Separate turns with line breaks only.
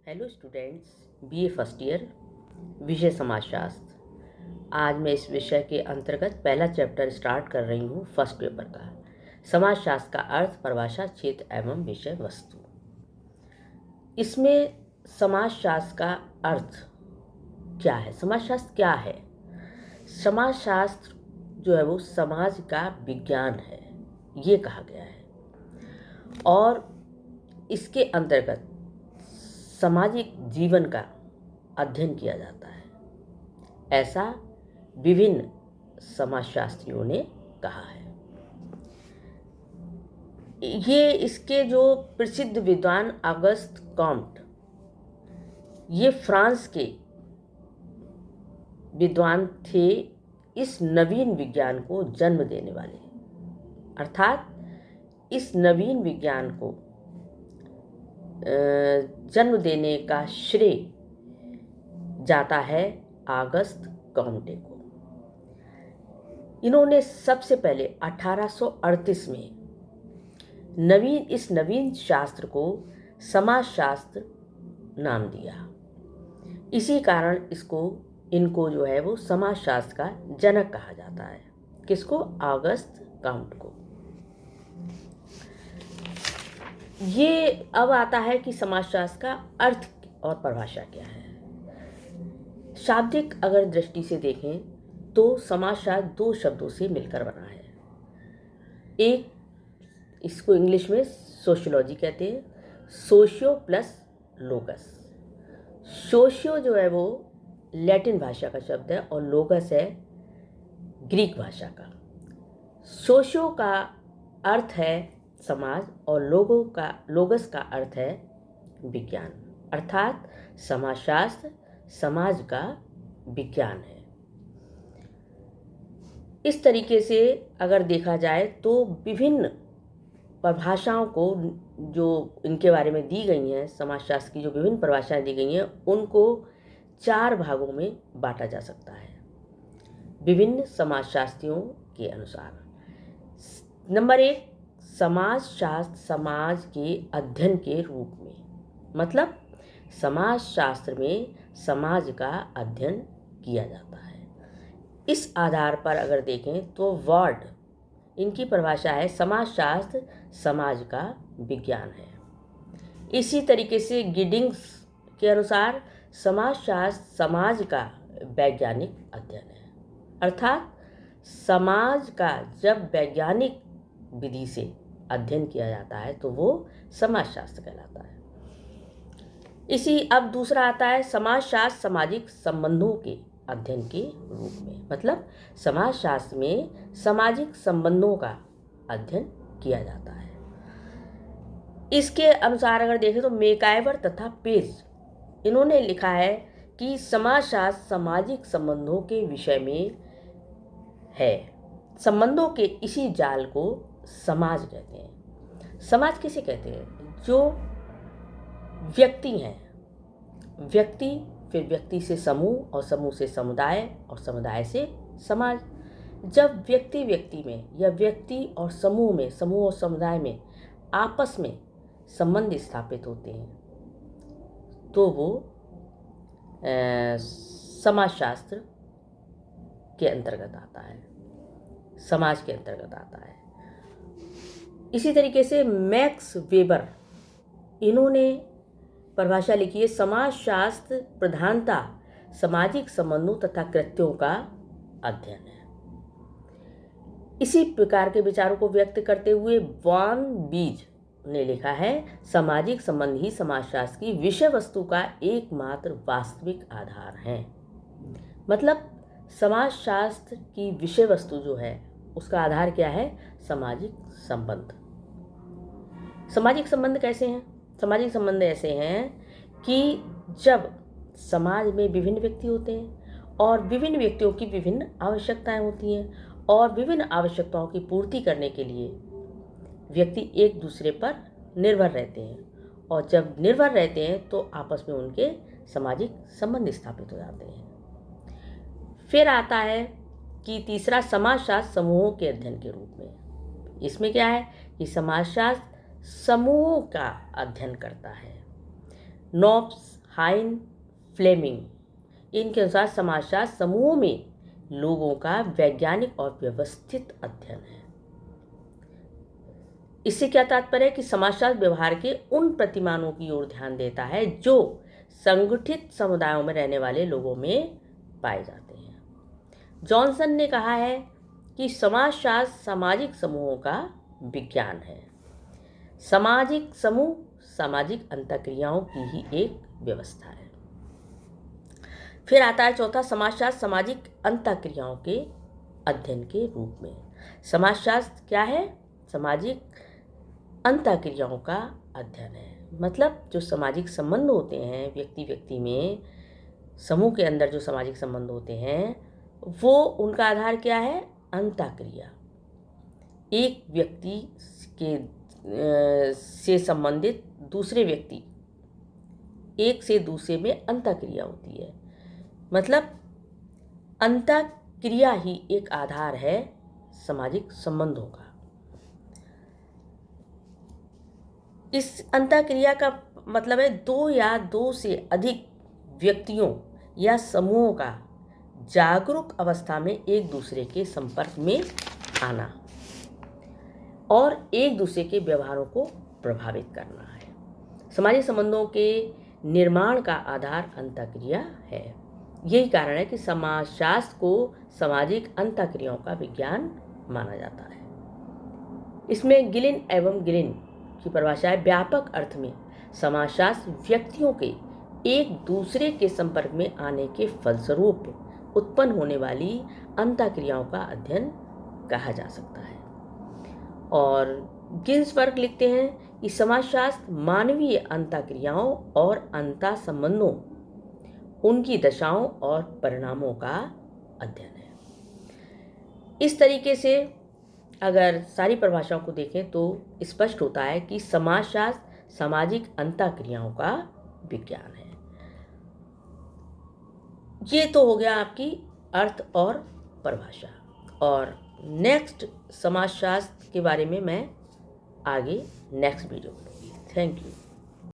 Hello students, BA first year, विषय समाजशास्त्र। आज मैं इस विषय के अंतर्गत पहला चैप्टर स्टार्ट कर रही हूँ फर्स्ट पेपर का। समाजशास्त्र का अर्थ, परिभाषा, क्षेत्र एवं विषय वस्तु। इसमें समाजशास्त्र का अर्थ क्या है? समाजशास्त्र क्या है? समाजशास्त्र जो है वो समाज का विज्ञान है, ये कहा गया है। और इसके अंतर्गत सामाजिक जीवन का अध्ययन किया जाता है, ऐसा विभिन्न समाजशास्त्रियों ने कहा है। ये इसके जो प्रसिद्ध विद्वान ऑगस्ट कॉम्ट, ये फ्रांस के विद्वान थे, इस नवीन विज्ञान को जन्म देने वाले। अर्थात इस नवीन विज्ञान को जन्म देने का श्रेय जाता है ऑगस्ट कॉम्टे को। इन्होंने सबसे पहले 1838 में इस नवीन शास्त्र को समाजशास्त्र नाम दिया। इसी कारण इनको जो है वो समाजशास्त्र का जनक कहा जाता है। किसको? ऑगस्ट कॉम्ट को। ये अब आता है कि समाजशास्त्र का अर्थ और परिभाषा क्या है। शाब्दिक अगर दृष्टि से देखें तो समाजशास्त्र दो शब्दों से मिलकर बना है। एक, इसको इंग्लिश में सोशियोलॉजी कहते हैं, सोशियो प्लस लोगस। सोशियो जो है वो लैटिन भाषा का शब्द है और लोगस है ग्रीक भाषा का। सोशियो का अर्थ है समाज और लोगस का अर्थ है विज्ञान। अर्थात समाजशास्त्र समाज का विज्ञान है। इस तरीके से अगर देखा जाए तो विभिन्न परिभाषाओं को जो इनके बारे में दी गई हैं, समाजशास्त्र की जो विभिन्न परिभाषाएं दी गई हैं, उनको 4 भागों में बांटा जा सकता है विभिन्न समाजशास्त्रियों के अनुसार। नंबर 1, समाजशास्त्र समाज के अध्ययन के रूप में, मतलब समाजशास्त्र में समाज का अध्ययन किया जाता है। इस आधार पर अगर देखें तो वर्ड, इनकी परिभाषा है समाजशास्त्र समाज का विज्ञान है। इसी तरीके से गिडिंग्स के अनुसार समाजशास्त्र समाज का वैज्ञानिक अध्ययन है। अर्थात समाज का जब वैज्ञानिक विधि से अध्ययन किया जाता है तो वो समाजशास्त्र कहलाता है। अब दूसरा आता है समाजशास्त्र सामाजिक संबंधों के अध्ययन के रूप में, मतलब समाजशास्त्र में सामाजिक संबंधों का अध्ययन किया जाता है। इसके अनुसार अगर देखें तो मेकाइवर तथा पेज, इन्होंने लिखा है कि समाजशास्त्र सामाजिक संबंधों के विषय में है। संबंधों के इसी जाल को समाज कहते हैं। समाज किसे कहते हैं? जो व्यक्ति हैं, व्यक्ति, फिर व्यक्ति से समूह और समूह से समुदाय और समुदाय से समाज। जब व्यक्ति में या व्यक्ति और समूह में, समूह और समुदाय में आपस में संबंध स्थापित होते हैं तो वो समाजशास्त्र के अंतर्गत आता है, समाज के अंतर्गत आता है। इसी तरीके से मैक्स वेबर, इन्होंने परिभाषा लिखी है, समाजशास्त्र प्रधानता सामाजिक संबंधों तथा कृत्यों का अध्ययन है। इसी प्रकार के विचारों को व्यक्त करते हुए वॉन बीज ने लिखा है, सामाजिक संबंध ही समाजशास्त्र की विषय वस्तु का एकमात्र वास्तविक आधार है। मतलब समाजशास्त्र की विषय वस्तु जो है उसका आधार क्या है? सामाजिक संबंध। सामाजिक संबंध कैसे हैं? सामाजिक संबंध ऐसे हैं कि जब समाज में विभिन्न व्यक्ति होते हैं और विभिन्न व्यक्तियों की विभिन्न आवश्यकताएं होती हैं और विभिन्न आवश्यकताओं की पूर्ति करने के लिए व्यक्ति एक दूसरे पर निर्भर रहते हैं और जब निर्भर रहते हैं तो आपस में उनके सामाजिक संबंध स्थापित हो जाते हैं। फिर आता है कि तीसरा, समाजशास्त्र समूहों के अध्ययन के रूप में। इसमें क्या है कि समाजशास्त्र समूहों का अध्ययन करता है। नॉब्स हाइन फ्लेमिंग। इनके अनुसार समाजशास्त्र समूहों में लोगों का वैज्ञानिक और व्यवस्थित अध्ययन है। इससे क्या तात्पर्य है कि समाजशास्त्र व्यवहार के उन प्रतिमानों की ओर ध्यान देता है जो संगठित समुदायों में रहने वाले लोगों में पाए जाते हैं। जॉनसन ने कहा है कि समाजशास्त्र सामाजिक समूहों का विज्ञान है। सामाजिक समूह सामाजिक अंतःक्रियाओं की ही एक व्यवस्था है। फिर आता है चौथा, समाजशास्त्र सामाजिक अंतःक्रियाओं के अध्ययन के रूप में। समाजशास्त्र क्या है? सामाजिक अंतःक्रियाओं का अध्ययन है। मतलब जो सामाजिक संबंध होते हैं व्यक्ति व्यक्ति में, समूह के अंदर जो सामाजिक संबंध होते हैं, वो उनका आधार क्या है? अंतःक्रिया। एक व्यक्ति के से संबंधित दूसरे व्यक्ति, एक से दूसरे में अंतःक्रिया होती है। मतलब अंतःक्रिया ही एक आधार है सामाजिक संबंधों का। इस अंतःक्रिया का मतलब है दो या दो से अधिक व्यक्तियों या समूहों का जागरूक अवस्था में एक दूसरे के संपर्क में आना और एक दूसरे के व्यवहारों को प्रभावित करना है। सामाजिक संबंधों के निर्माण का आधार अंतःक्रिया है। यही कारण है कि समाजशास्त्र को सामाजिक अंतःक्रियाओं का विज्ञान माना जाता है। इसमें गिलिन एवं गिलिन की परिभाषा है, व्यापक अर्थ में समाजशास्त्र व्यक्तियों के एक दूसरे के संपर्क में आने के फलस्वरूप उत्पन्न होने वाली अंतःक्रियाओं का अध्ययन कहा जा सकता है। और गिन्सबर्ग लिखते हैं कि समाजशास्त्र मानवीय अंतःक्रियाओं और अंतः संबंधों, उनकी दशाओं और परिणामों का अध्ययन है। इस तरीके से अगर सारी परिभाषाओं को देखें तो स्पष्ट होता है कि समाजशास्त्र सामाजिक अंतःक्रियाओं का विज्ञान है। ये तो हो गया आपकी अर्थ और परिभाषा। और नेक्स्ट समाजशास्त्र के बारे में मैं आगे नेक्स्ट वीडियो में। Thank you.